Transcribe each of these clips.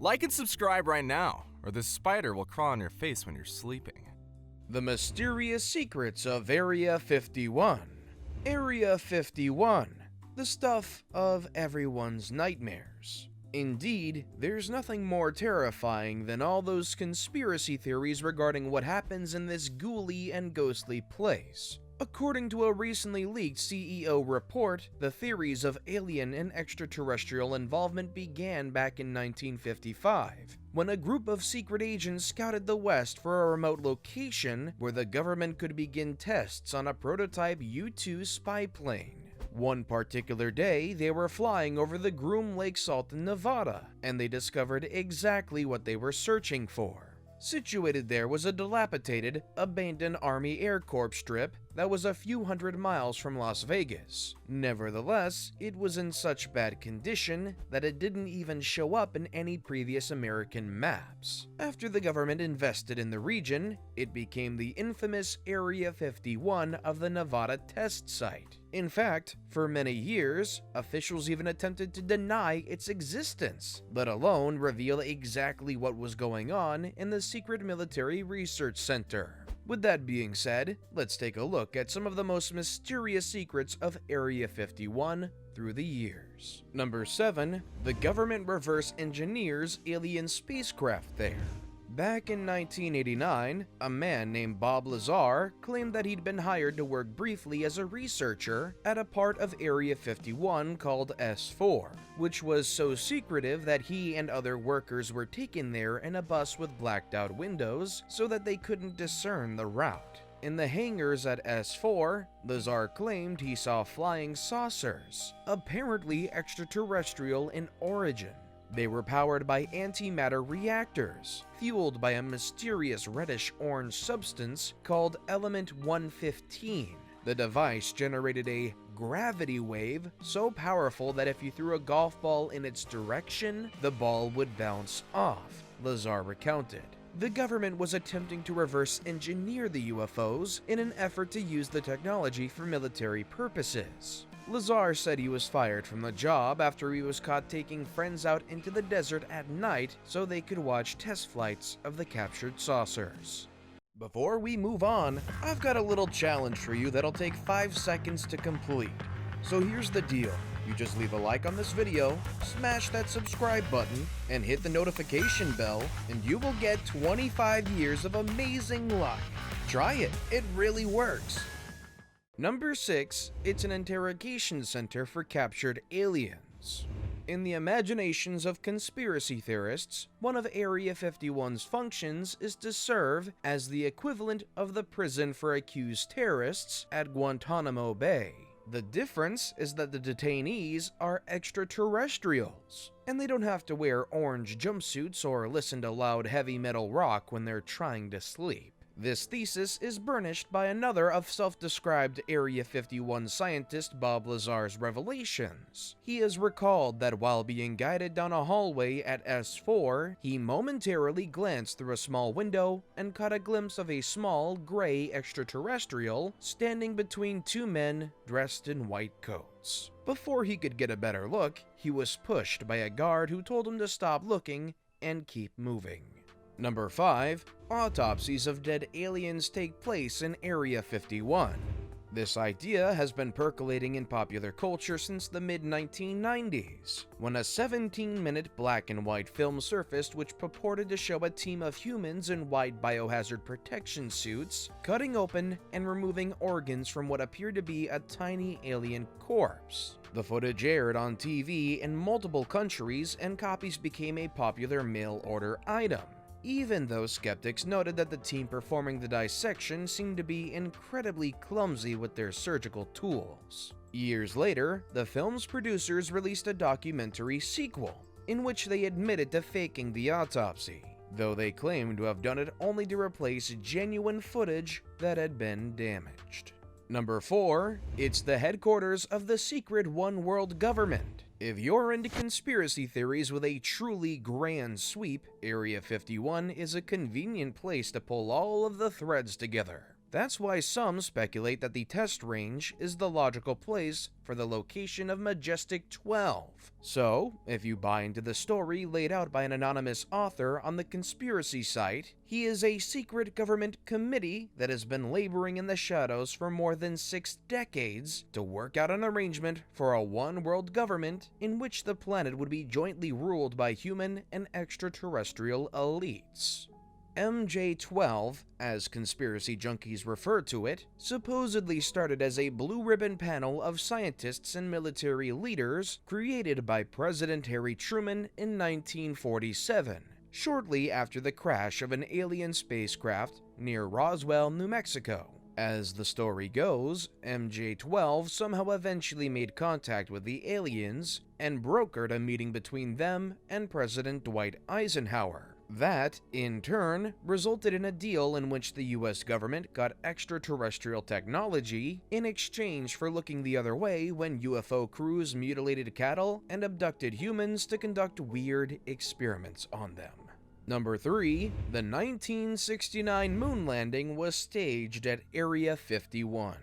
Like and subscribe right now, or this spider will crawl on your face when you're sleeping. The Mysterious Secrets of Area 51. Area 51, the stuff of everyone's nightmares. Indeed, there's nothing more terrifying than all those conspiracy theories regarding what happens in this ghouly and ghostly place. According to a recently leaked CEO report, the theories of alien and extraterrestrial involvement began back in 1955, when a group of secret agents scouted the West for a remote location where the government could begin tests on a prototype U-2 spy plane. One particular day, they were flying over the Groom Lake salt in Nevada, and they discovered exactly what they were searching for. Situated there was a dilapidated, abandoned Army Air Corps strip that was a few hundred miles from Las Vegas. Nevertheless, it was in such bad condition that it didn't even show up in any previous American maps. After the government invested in the region, it became the infamous Area 51 of the Nevada test site. In fact, for many years, officials even attempted to deny its existence, let alone reveal exactly what was going on in the secret military research center. With that being said, let's take a look at some of the most mysterious secrets of Area 51 through the years. Number 7. The government reverse engineers alien spacecraft there. Back in 1989, a man named Bob Lazar claimed that he'd been hired to work briefly as a researcher at a part of Area 51 called S4, which was so secretive that he and other workers were taken there in a bus with blacked out windows so that they couldn't discern the route. In the hangars at S4, Lazar claimed he saw flying saucers, apparently extraterrestrial in origin. They were powered by antimatter reactors, fueled by a mysterious reddish-orange substance called Element 115. The device generated a gravity wave so powerful that if you threw a golf ball in its direction, the ball would bounce off, Lazar recounted. The government was attempting to reverse engineer the UFOs in an effort to use the technology for military purposes. Lazar said he was fired from the job after he was caught taking friends out into the desert at night so they could watch test flights of the captured saucers. Before we move on, I've got a little challenge for you that'll take 5 seconds to complete. So here's the deal. You just leave a like on this video, smash that subscribe button, and hit the notification bell, and you will get 25 years of amazing luck. Try it, it really works. Number 6, it's an interrogation center for captured aliens. In the imaginations of conspiracy theorists, one of Area 51's functions is to serve as the equivalent of the prison for accused terrorists at Guantanamo Bay. The difference is that the detainees are extraterrestrials, and they don't have to wear orange jumpsuits or listen to loud heavy metal rock when they're trying to sleep. This thesis is burnished by another of self-described Area 51 scientist Bob Lazar's revelations. He has recalled that while being guided down a hallway at S4, he momentarily glanced through a small window and caught a glimpse of a small, gray extraterrestrial standing between two men dressed in white coats. Before he could get a better look, he was pushed by a guard who told him to stop looking and keep moving. Number 5. Autopsies of dead aliens take place in Area 51. This idea has been percolating in popular culture since the mid-1990s, when a 17-minute black and white film surfaced which purported to show a team of humans in white biohazard protection suits cutting open and removing organs from what appeared to be a tiny alien corpse. The footage aired on TV in multiple countries, and copies became a popular mail-order item, even though skeptics noted that the team performing the dissection seemed to be incredibly clumsy with their surgical tools. Years later, the film's producers released a documentary sequel, in which they admitted to faking the autopsy, though they claimed to have done it only to replace genuine footage that had been damaged. Number 4, it's the headquarters of the secret One World government. If you're into conspiracy theories with a truly grand sweep, Area 51 is a convenient place to pull all of the threads together. That's why some speculate that the test range is the logical place for the location of Majestic 12. So, if you buy into the story laid out by an anonymous author on the conspiracy site, he is a secret government committee that has been laboring in the shadows for more than 6 decades to work out an arrangement for a one-world government in which the planet would be jointly ruled by human and extraterrestrial elites. MJ-12, as conspiracy junkies refer to it, supposedly started as a blue ribbon panel of scientists and military leaders created by President Harry Truman in 1947, shortly after the crash of an alien spacecraft near Roswell, New Mexico. As the story goes, MJ-12 somehow eventually made contact with the aliens and brokered a meeting between them and President Dwight Eisenhower. That, in turn, resulted in a deal in which the US government got extraterrestrial technology in exchange for looking the other way when UFO crews mutilated cattle and abducted humans to conduct weird experiments on them. Number 3. The 1969 moon landing was staged at Area 51.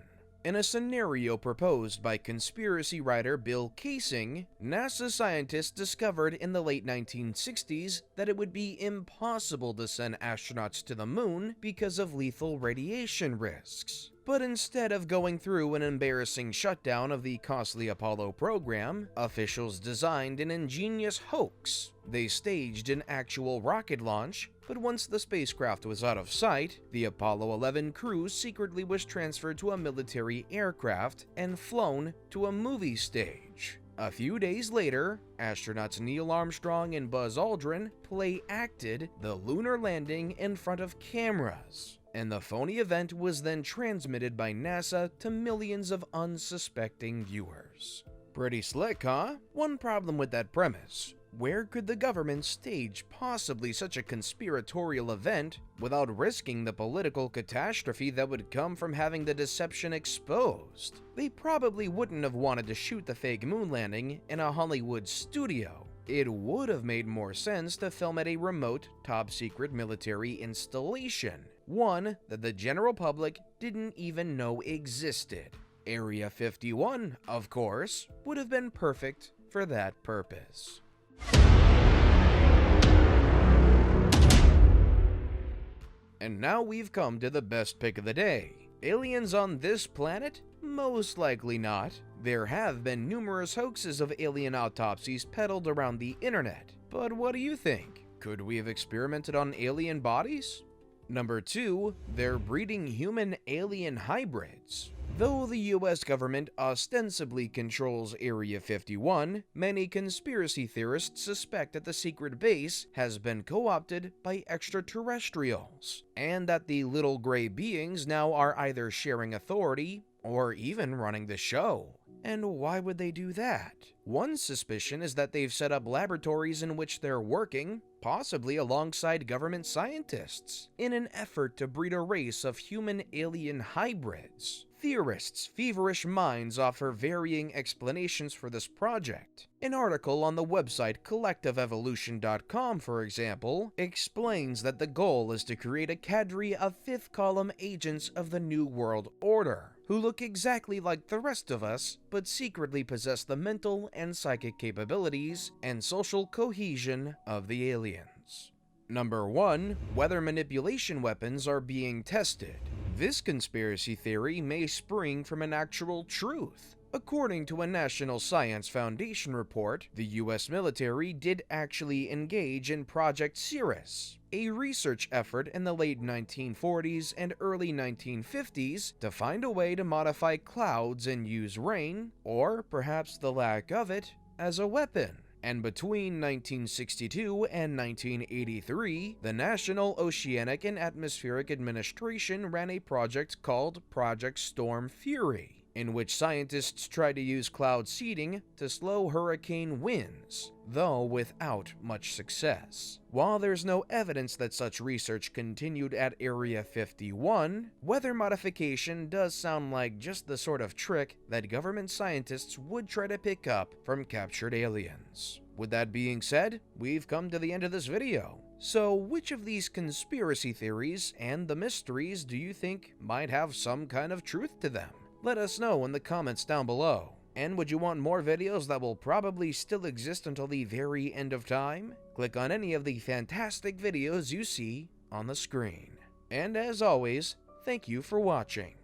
In a scenario proposed by conspiracy writer Bill Kaysing, NASA scientists discovered in the late 1960s that it would be impossible to send astronauts to the moon because of lethal radiation risks. But instead of going through an embarrassing shutdown of the costly Apollo program, officials designed an ingenious hoax. They staged an actual rocket launch, but once the spacecraft was out of sight, the Apollo 11 crew secretly was transferred to a military aircraft and flown to a movie stage. A few days later, astronauts Neil Armstrong and Buzz Aldrin play-acted the lunar landing in front of cameras, and the phony event was then transmitted by NASA to millions of unsuspecting viewers. Pretty slick, huh? One problem with that premise: where could the government stage possibly such a conspiratorial event without risking the political catastrophe that would come from having the deception exposed? They probably wouldn't have wanted to shoot the fake moon landing in a Hollywood studio. It would have made more sense to film at a remote, top-secret military installation, one that the general public didn't even know existed. Area 51, of course, would have been perfect for that purpose. And now we've come to the best pick of the day. Aliens on this planet? Most likely not. There have been numerous hoaxes of alien autopsies peddled around the internet. But what do you think? Could we have experimented on alien bodies? Number 2, they're breeding human-alien hybrids. Though the US government ostensibly controls Area 51, many conspiracy theorists suspect that the secret base has been co-opted by extraterrestrials, and that the little gray beings now are either sharing authority or even running the show. And why would they do that? One suspicion is that they've set up laboratories in which they're working, possibly alongside government scientists, in an effort to breed a race of human-alien hybrids. Theorists' feverish minds offer varying explanations for this project. An article on the website collectiveevolution.com, for example, explains that the goal is to create a cadre of fifth-column agents of the New World Order, who look exactly like the rest of us, but secretly possess the mental and psychic capabilities and social cohesion of the aliens. Number 1, weather manipulation weapons are being tested. This conspiracy theory may spring from an actual truth. According to a National Science Foundation report, the US military did actually engage in Project Cirrus, a research effort in the late 1940s and early 1950s to find a way to modify clouds and use rain, or perhaps the lack of it, as a weapon. And between 1962 and 1983, the National Oceanic and Atmospheric Administration ran a project called Project Storm Fury, in which scientists tried to use cloud seeding to slow hurricane winds, though without much success. While there's no evidence that such research continued at Area 51, weather modification does sound like just the sort of trick that government scientists would try to pick up from captured aliens. With that being said, we've come to the end of this video. So which of these conspiracy theories and the mysteries do you think might have some kind of truth to them? Let us know in the comments down below. And would you want more videos that will probably still exist until the very end of time? Click on any of the fantastic videos you see on the screen. And as always, thank you for watching.